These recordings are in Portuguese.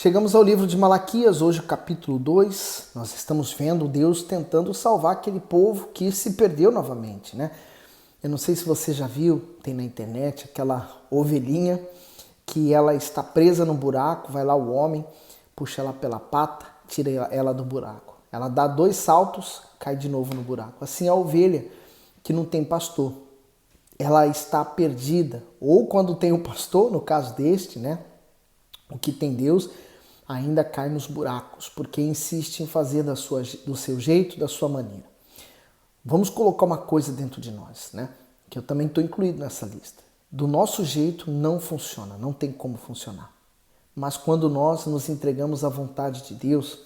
Chegamos ao livro de Malaquias, hoje o capítulo 2, nós estamos vendo Deus tentando salvar aquele povo que se perdeu novamente, né? Eu não sei se você já viu, tem na internet aquela ovelhinha que ela está presa no buraco, vai lá o homem, puxa ela pela pata, tira ela do buraco. Ela dá 2 saltos, cai de novo no buraco. Assim a ovelha que não tem pastor, ela está perdida. Ou quando tem um pastor, no caso deste, né? O que tem Deus ainda cai nos buracos, porque insiste em fazer do seu jeito, da sua maneira. Vamos colocar uma coisa dentro de nós, né? Que eu também estou incluído nessa lista. Do nosso jeito não funciona, não tem como funcionar. Mas quando nós nos entregamos à vontade de Deus,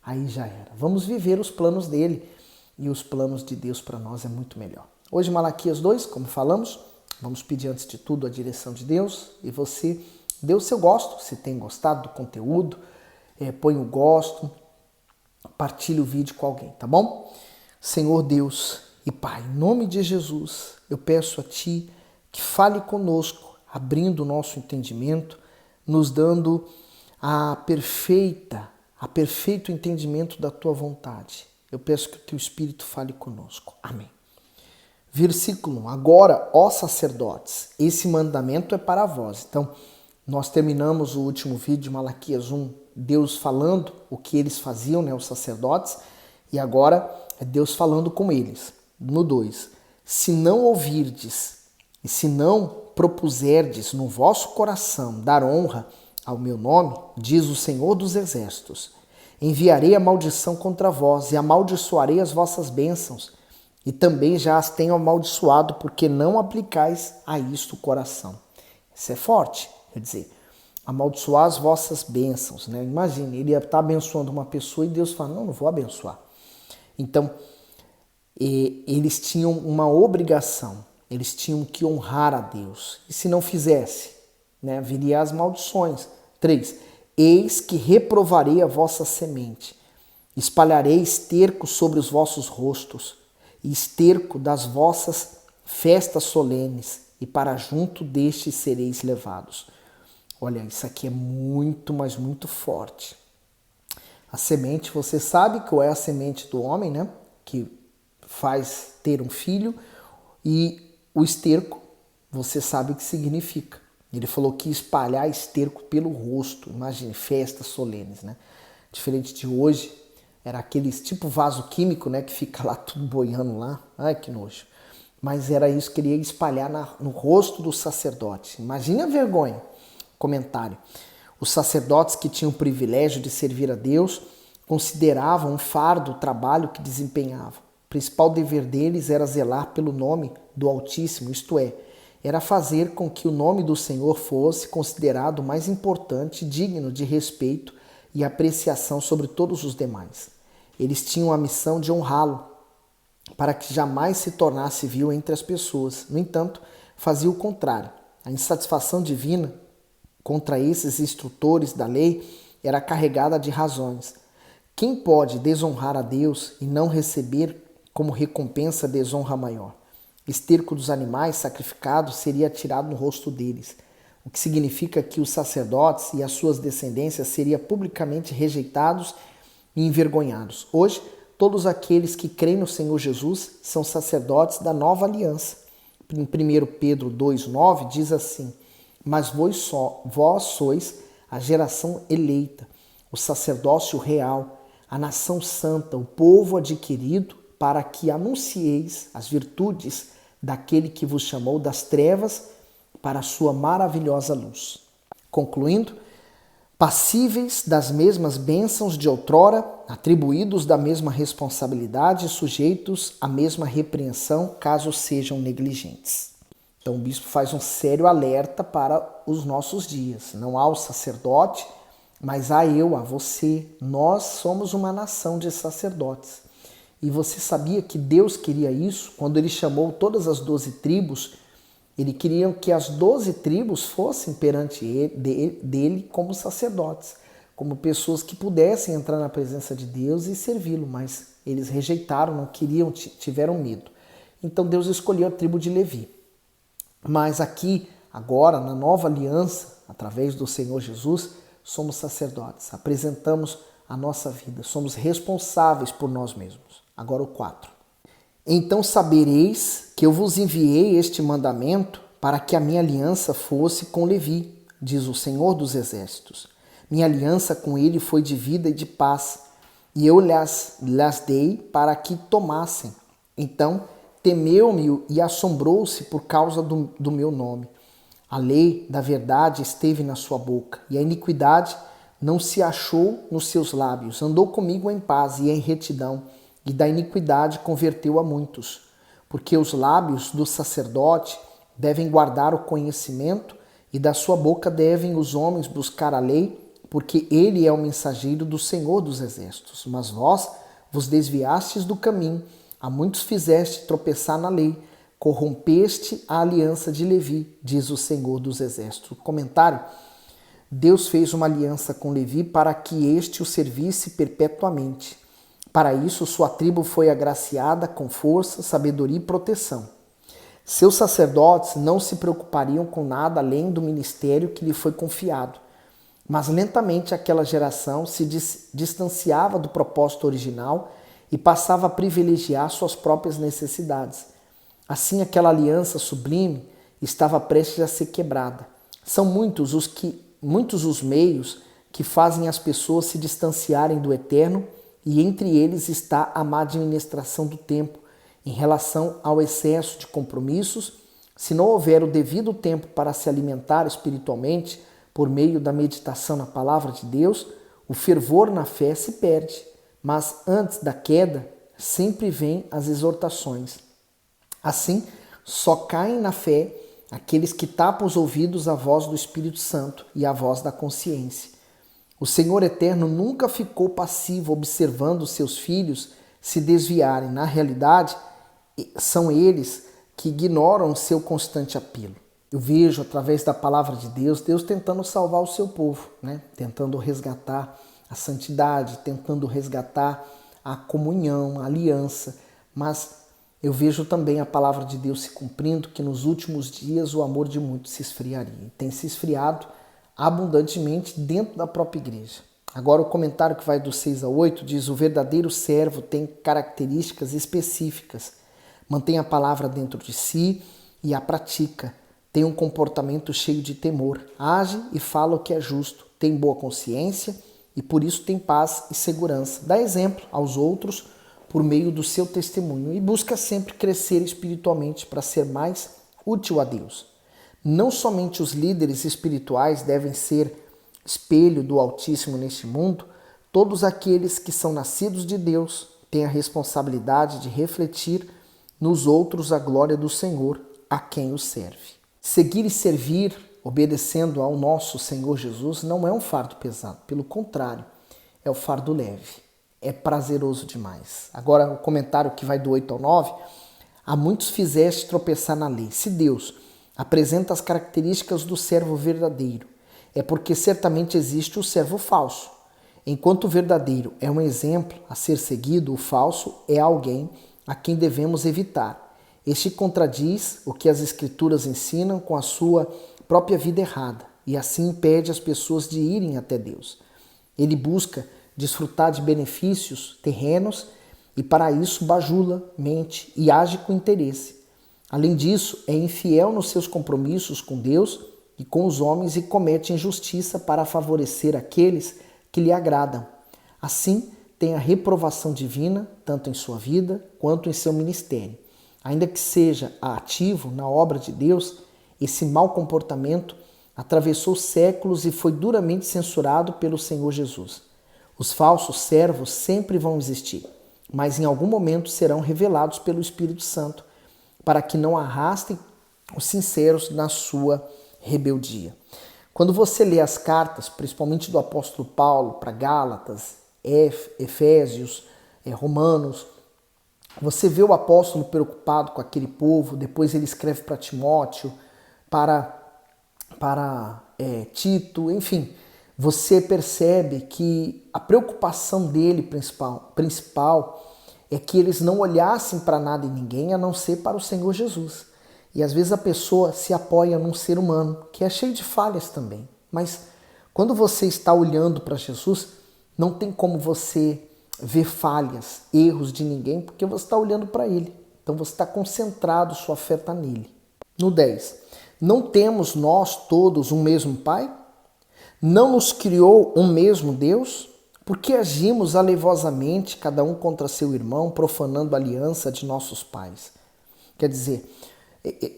aí já era. Vamos viver os planos dele, e os planos de Deus para nós é muito melhor. Hoje Malaquias 2, como falamos, vamos pedir antes de tudo a direção de Deus, e você dê o seu gosto, se tem gostado do conteúdo, põe o gosto, partilhe o vídeo com alguém, tá bom? Senhor Deus e Pai, em nome de Jesus, eu peço a Ti que fale conosco, abrindo o nosso entendimento, nos dando perfeito entendimento da Tua vontade. Eu peço que o Teu Espírito fale conosco. Amém. Versículo 1. Agora, ó sacerdotes, esse mandamento é para vós. Então, nós terminamos o último vídeo de Malaquias 1, Deus falando o que eles faziam, né, os sacerdotes, e agora é Deus falando com eles. No 2, se não ouvirdes e se não propuserdes no vosso coração dar honra ao meu nome, diz o Senhor dos Exércitos, enviarei a maldição contra vós e amaldiçoarei as vossas bênçãos, e também já as tenho amaldiçoado, porque não aplicais a isto o coração. Isso é forte. Quer dizer, amaldiçoar as vossas bênçãos, né? Imagine, ele ia estar abençoando uma pessoa e Deus fala, não vou abençoar. Então, eles tinham uma obrigação, eles tinham que honrar a Deus. E se não fizesse, né, viria as maldições. 3, eis que reprovarei a vossa semente, espalharei esterco sobre os vossos rostos, e esterco das vossas festas solenes, e para junto destes sereis levados. Olha, isso aqui é muito, mas muito forte. A semente, você sabe qual é a semente do homem, né? Que faz ter um filho. E o esterco, você sabe o que significa. Ele falou que espalhar esterco pelo rosto. Imagine, festas solenes, né? Diferente de hoje, era aqueles tipo vaso químico, né? Que fica lá tudo boiando lá. Ai, que nojo. Mas era isso que ele ia espalhar no rosto do sacerdote. Imagine a vergonha. Comentário. Os sacerdotes que tinham o privilégio de servir a Deus consideravam um fardo o trabalho que desempenhavam. O principal dever deles era zelar pelo nome do Altíssimo, isto é, era fazer com que o nome do Senhor fosse considerado mais importante, digno de respeito e apreciação sobre todos os demais. Eles tinham a missão de honrá-lo, para que jamais se tornasse vil entre as pessoas. No entanto, fazia o contrário. A insatisfação divina contra esses instrutores da lei era carregada de razões. Quem pode desonrar a Deus e não receber como recompensa desonra maior? Esterco dos animais sacrificados seria atirado no rosto deles, o que significa que os sacerdotes e as suas descendências seriam publicamente rejeitados e envergonhados. Hoje, todos aqueles que creem no Senhor Jesus são sacerdotes da nova aliança. Em 1 Pedro 2,9 diz assim, mas vós sois a geração eleita, o sacerdócio real, a nação santa, o povo adquirido, para que anuncieis as virtudes daquele que vos chamou das trevas para a sua maravilhosa luz. Concluindo, passíveis das mesmas bênçãos de outrora, atribuídos da mesma responsabilidade e sujeitos à mesma repreensão caso sejam negligentes. Então o bispo faz um sério alerta para os nossos dias. Não há o sacerdote, mas há eu, há você. Nós somos uma nação de sacerdotes. E você sabia que Deus queria isso? Quando ele chamou todas as 12 tribos, ele queria que as 12 tribos fossem perante dele como sacerdotes, como pessoas que pudessem entrar na presença de Deus e servi-lo, mas eles rejeitaram, não queriam, tiveram medo. Então Deus escolheu a tribo de Levi. Mas aqui, agora, na nova aliança, através do Senhor Jesus, somos sacerdotes, apresentamos a nossa vida, somos responsáveis por nós mesmos. Agora o 4. Então sabereis que eu vos enviei este mandamento para que a minha aliança fosse com Levi, diz o Senhor dos Exércitos. Minha aliança com ele foi de vida e de paz, e eu lhes dei para que tomassem. Então temeu-me e assombrou-se por causa do meu nome. A lei da verdade esteve na sua boca, e a iniquidade não se achou nos seus lábios. Andou comigo em paz e em retidão, e da iniquidade converteu a muitos. Porque os lábios do sacerdote devem guardar o conhecimento, e da sua boca devem os homens buscar a lei, porque ele é o mensageiro do Senhor dos Exércitos. Mas vós vos desviastes do caminho, a muitos fizeste tropeçar na lei, corrompeste a aliança de Levi, diz o Senhor dos Exércitos. Comentário: Deus fez uma aliança com Levi para que este o servisse perpetuamente. Para isso, sua tribo foi agraciada com força, sabedoria e proteção. Seus sacerdotes não se preocupariam com nada além do ministério que lhe foi confiado. Mas lentamente aquela geração se distanciava do propósito original e passava a privilegiar suas próprias necessidades. Assim, aquela aliança sublime estava prestes a ser quebrada. São muitos os meios que fazem as pessoas se distanciarem do eterno, e entre eles está a má administração do tempo, em relação ao excesso de compromissos. Se não houver o devido tempo para se alimentar espiritualmente por meio da meditação na palavra de Deus, o fervor na fé se perde. Mas antes da queda, sempre vêm as exortações. Assim, só caem na fé aqueles que tapam os ouvidos à voz do Espírito Santo e à voz da consciência. O Senhor Eterno nunca ficou passivo observando os seus filhos se desviarem. Na realidade, são eles que ignoram o seu constante apelo. Eu vejo através da palavra de Deus, Deus tentando salvar o seu povo, tentando resgatar a santidade, tentando resgatar a comunhão, a aliança. Mas eu vejo também a palavra de Deus se cumprindo, que nos últimos dias o amor de muitos se esfriaria. E tem se esfriado abundantemente dentro da própria igreja. Agora o comentário que vai do 6 ao 8 diz: o verdadeiro servo tem características específicas. Mantém a palavra dentro de si e a pratica. Tem um comportamento cheio de temor. Age e fala o que é justo. Tem boa consciência e por isso tem paz e segurança. Dá exemplo aos outros por meio do seu testemunho e busca sempre crescer espiritualmente para ser mais útil a Deus. Não somente os líderes espirituais devem ser espelho do Altíssimo neste mundo, todos aqueles que são nascidos de Deus têm a responsabilidade de refletir nos outros a glória do Senhor, a quem o serve. Seguir e servir, obedecendo ao nosso Senhor Jesus, não é um fardo pesado, pelo contrário, é um fardo leve, é prazeroso demais. Agora o comentário que vai do 8 ao 9, a muitos fizeste tropeçar na lei. Se Deus apresenta as características do servo verdadeiro, é porque certamente existe o servo falso. Enquanto o verdadeiro é um exemplo a ser seguido, o falso é alguém a quem devemos evitar. Este contradiz o que as Escrituras ensinam com a sua própria vida errada e assim impede as pessoas de irem até Deus. Ele busca desfrutar de benefícios terrenos e para isso bajula, mente e age com interesse. Além disso, é infiel nos seus compromissos com Deus e com os homens e comete injustiça para favorecer aqueles que lhe agradam. Assim, tem a reprovação divina, tanto em sua vida quanto em seu ministério. Ainda que seja ativo na obra de Deus, esse mau comportamento atravessou séculos e foi duramente censurado pelo Senhor Jesus. Os falsos servos sempre vão existir, mas em algum momento serão revelados pelo Espírito Santo, para que não arrastem os sinceros na sua rebeldia. Quando você lê as cartas, principalmente do apóstolo Paulo para Gálatas, Efésios, Romanos, você vê o apóstolo preocupado com aquele povo. Depois ele escreve para Timóteo, para Tito, enfim. Você percebe que a preocupação dele principal é que eles não olhassem para nada e ninguém a não ser para o Senhor Jesus. E às vezes a pessoa se apoia num ser humano, que é cheio de falhas também. Mas Quando você está olhando para Jesus, não tem como você ver falhas, erros de ninguém, porque você está olhando para Ele. Então você está concentrado, sua fé está nele. No 10. Não temos nós todos um mesmo Pai? Não nos criou um mesmo Deus? Por que agimos alevosamente, cada um contra seu irmão, profanando a aliança de nossos pais? Quer dizer,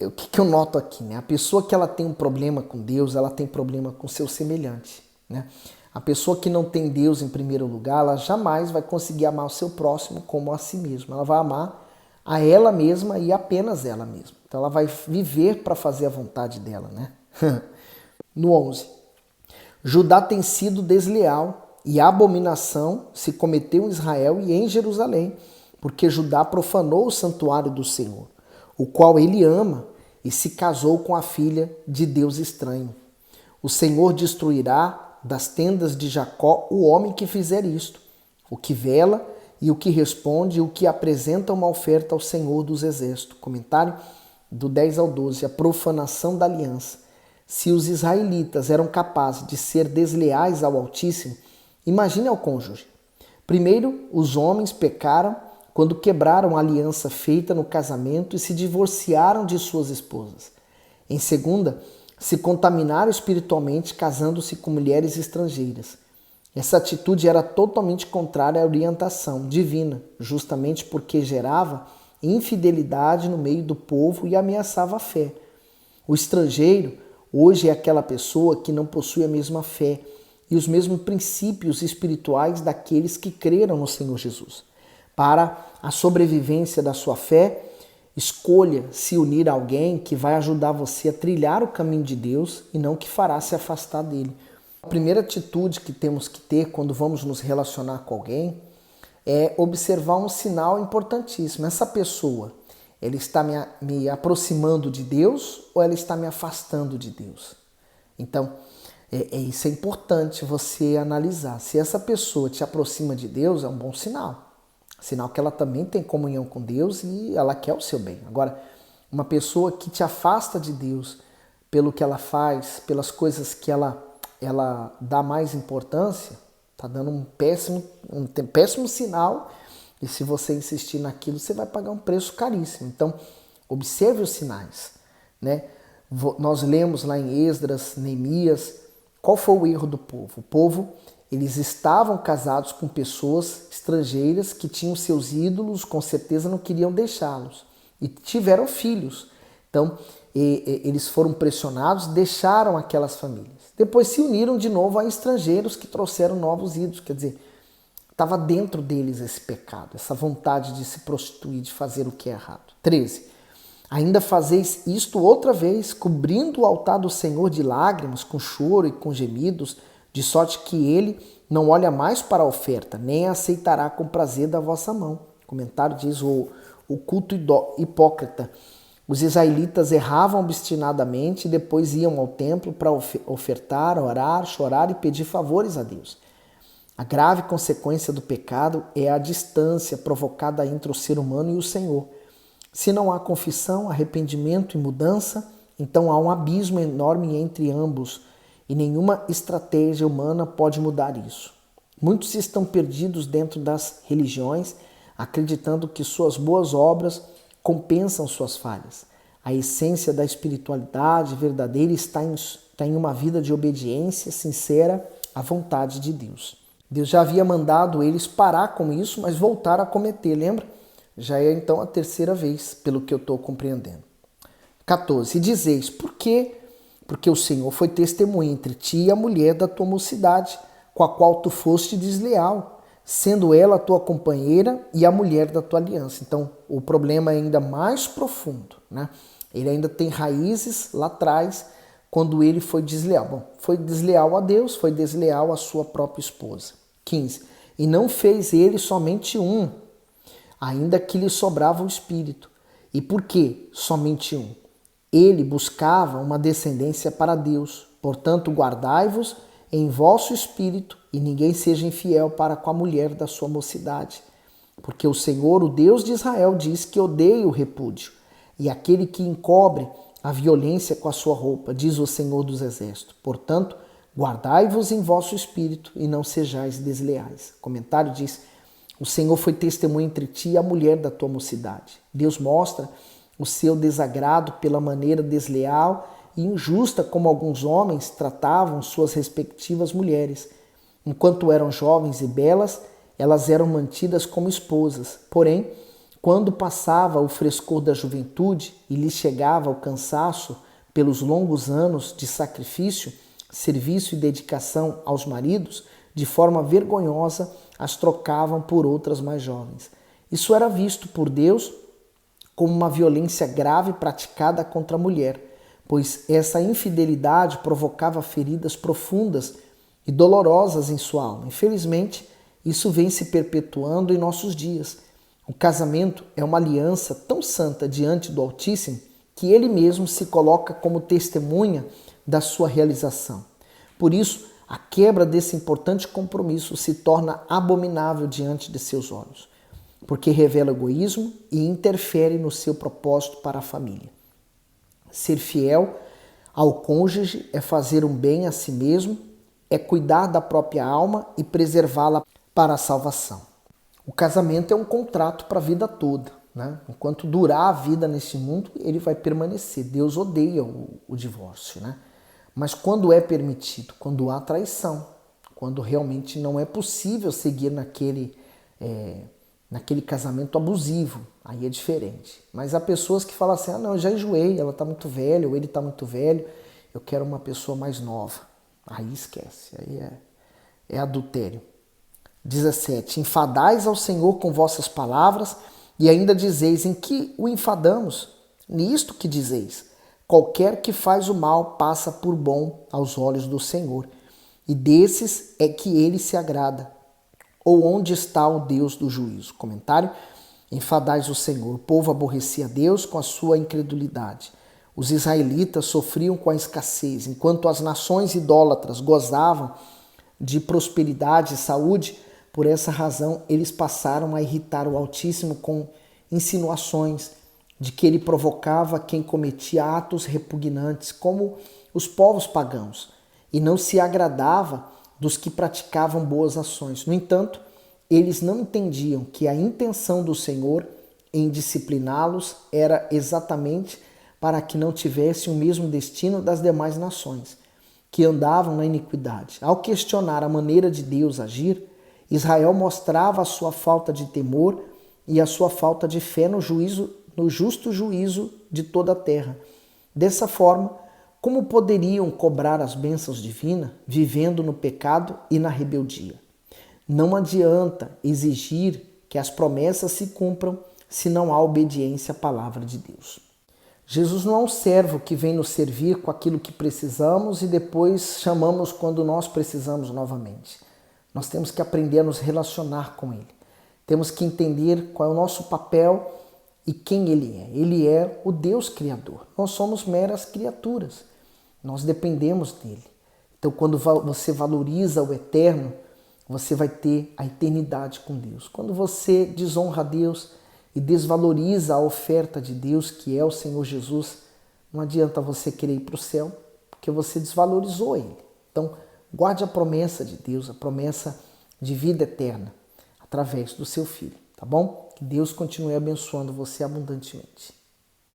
o que eu noto aqui, né? A pessoa que ela tem um problema com Deus, ela tem problema com seu semelhante, né? A pessoa que não tem Deus em primeiro lugar, ela jamais vai conseguir amar o seu próximo como a si mesma. Ela vai amar a ela mesma e apenas ela mesma. Então ela vai viver para fazer a vontade dela, né? No 11. Judá tem sido desleal e abominação se cometeu em Israel e em Jerusalém, porque Judá profanou o santuário do Senhor, o qual ele ama, e se casou com a filha de Deus estranho. O Senhor destruirá das tendas de Jacó o homem que fizer isto, o que vela e o que responde e o que apresenta uma oferta ao Senhor dos Exércitos. Comentário do 10 ao 12. A profanação da aliança. Se os israelitas eram capazes de ser desleais ao Altíssimo, imagine ao cônjuge. Primeiro, os homens pecaram quando quebraram a aliança feita no casamento e se divorciaram de suas esposas. Em segunda, se contaminaram espiritualmente casando-se com mulheres estrangeiras. Essa atitude era totalmente contrária à orientação divina, justamente porque gerava infidelidade no meio do povo e ameaçava a fé. O estrangeiro hoje é aquela pessoa que não possui a mesma fé e os mesmos princípios espirituais daqueles que creram no Senhor Jesus. Para a sobrevivência da sua fé, escolha se unir a alguém que vai ajudar você a trilhar o caminho de Deus e não que fará se afastar dele. A primeira atitude que temos que ter quando vamos nos relacionar com alguém é observar um sinal importantíssimo. Essa pessoa, ela está me aproximando de Deus ou ela está me afastando de Deus? Então, isso é importante você analisar. Se essa pessoa te aproxima de Deus, é um bom sinal. Sinal que ela também tem comunhão com Deus e ela quer o seu bem. Agora, uma pessoa que te afasta de Deus pelo que ela faz, pelas coisas que ela dá mais importância, está dando um péssimo sinal, e se você insistir naquilo, você vai pagar um preço caríssimo. Então, observe os sinais, né? Nós lemos lá em Esdras, Neemias, qual foi o erro do povo? O povo, eles estavam casados com pessoas estrangeiras que tinham seus ídolos, com certeza não queriam deixá-los, e tiveram filhos. Então, eles foram pressionados, deixaram aquelas famílias. Depois se uniram de novo a estrangeiros que trouxeram novos ídolos. Quer dizer, estava dentro deles esse pecado, essa vontade de se prostituir, de fazer o que é errado. 13. Ainda fazeis isto outra vez, cobrindo o altar do Senhor de lágrimas, com choro e com gemidos, de sorte que ele não olha mais para a oferta, nem a aceitará com prazer da vossa mão. Comentário diz o culto hipócrita. Os israelitas erravam obstinadamente e depois iam ao templo para ofertar, orar, chorar e pedir favores a Deus. A grave consequência do pecado é a distância provocada entre o ser humano e o Senhor. Se não há confissão, arrependimento e mudança, então há um abismo enorme entre ambos e nenhuma estratégia humana pode mudar isso. Muitos estão perdidos dentro das religiões, acreditando que suas boas obras compensam suas falhas. A essência da espiritualidade verdadeira está em uma vida de obediência sincera à vontade de Deus. Deus já havia mandado eles parar com isso, mas voltaram a cometer, lembra? Já é então a terceira vez, pelo que eu estou compreendendo. 14. E dizeis, por quê? Porque o Senhor foi testemunha entre ti e a mulher da tua mocidade, com a qual tu foste desleal, sendo ela a tua companheira e a mulher da tua aliança. Então, o problema é ainda mais profundo, né? Ele ainda tem raízes lá atrás, quando ele foi desleal. Bom, foi desleal a Deus, foi desleal à sua própria esposa. 15. E não fez ele somente um, ainda que lhe sobrava o espírito. E por que somente um? Ele buscava uma descendência para Deus. Portanto, guardai-vos em vosso espírito e ninguém seja infiel para com a mulher da sua mocidade. Porque o Senhor, o Deus de Israel, diz que odeia o repúdio e aquele que encobre a violência com a sua roupa, diz o Senhor dos Exércitos. Portanto, Guardai-vos em vosso espírito e não sejais desleais. O comentário diz: o Senhor foi testemunha entre ti e a mulher da tua mocidade. Deus mostra o seu desagrado pela maneira desleal e injusta como alguns homens tratavam suas respectivas mulheres. Enquanto eram jovens e belas, elas eram mantidas como esposas. Porém, quando passava o frescor da juventude e lhes chegava o cansaço pelos longos anos de sacrifício, serviço e dedicação aos maridos, de forma vergonhosa as trocavam por outras mais jovens. Isso era visto por Deus como uma violência grave praticada contra a mulher, pois essa infidelidade provocava feridas profundas e dolorosas em sua alma. Infelizmente, isso vem se perpetuando em nossos dias. O casamento é uma aliança tão santa diante do Altíssimo que ele mesmo se coloca como testemunha da sua realização. Por isso, a quebra desse importante compromisso se torna abominável diante de seus olhos, porque revela egoísmo e interfere no seu propósito para a família. Ser fiel ao cônjuge é fazer um bem a si mesmo, é cuidar da própria alma e preservá-la para a salvação. O casamento é um contrato para a vida toda, né? Enquanto durar a vida nesse mundo, ele vai permanecer. Deus odeia o divórcio, né? Mas quando é permitido, quando há traição, quando realmente não é possível seguir naquele casamento abusivo, aí é diferente. Mas há pessoas que falam assim, não, eu já enjoei, ela está muito velha, ou ele está muito velho, eu quero uma pessoa mais nova. Aí esquece, aí é adultério. 17. Enfadais ao Senhor com vossas palavras e ainda dizeis: em que o enfadamos? Nisto que dizeis: qualquer que faz o mal passa por bom aos olhos do Senhor, e desses é que ele se agrada. Ou onde está o Deus do juízo? Comentário: enfadais o Senhor. O povo aborrecia Deus com a sua incredulidade. Os israelitas sofriam com a escassez, enquanto as nações idólatras gozavam de prosperidade e saúde. Por essa razão, eles passaram a irritar o Altíssimo com insinuações de que ele provocava quem cometia atos repugnantes, como os povos pagãos, e não se agradava dos que praticavam boas ações. No entanto, eles não entendiam que a intenção do Senhor em discipliná-los era exatamente para que não tivessem o mesmo destino das demais nações, que andavam na iniquidade. Ao questionar a maneira de Deus agir, Israel mostrava a sua falta de temor e a sua falta de fé no justo juízo de toda a terra. Dessa forma, como poderiam cobrar as bênçãos divinas vivendo no pecado e na rebeldia? Não adianta exigir que as promessas se cumpram se não há obediência à palavra de Deus. Jesus não é um servo que vem nos servir com aquilo que precisamos e depois chamamos quando nós precisamos novamente. Nós temos que aprender a nos relacionar com Ele. Temos que entender qual é o nosso papel e quem Ele é. Ele é o Deus Criador. Nós somos meras criaturas. Nós dependemos dEle. Então, quando você valoriza o eterno, você vai ter a eternidade com Deus. Quando você desonra a Deus e desvaloriza a oferta de Deus, que é o Senhor Jesus, não adianta você querer ir para o céu, porque você desvalorizou Ele. Então, guarde a promessa de Deus, a promessa de vida eterna, através do seu Filho, tá bom? Que Deus continue abençoando você abundantemente.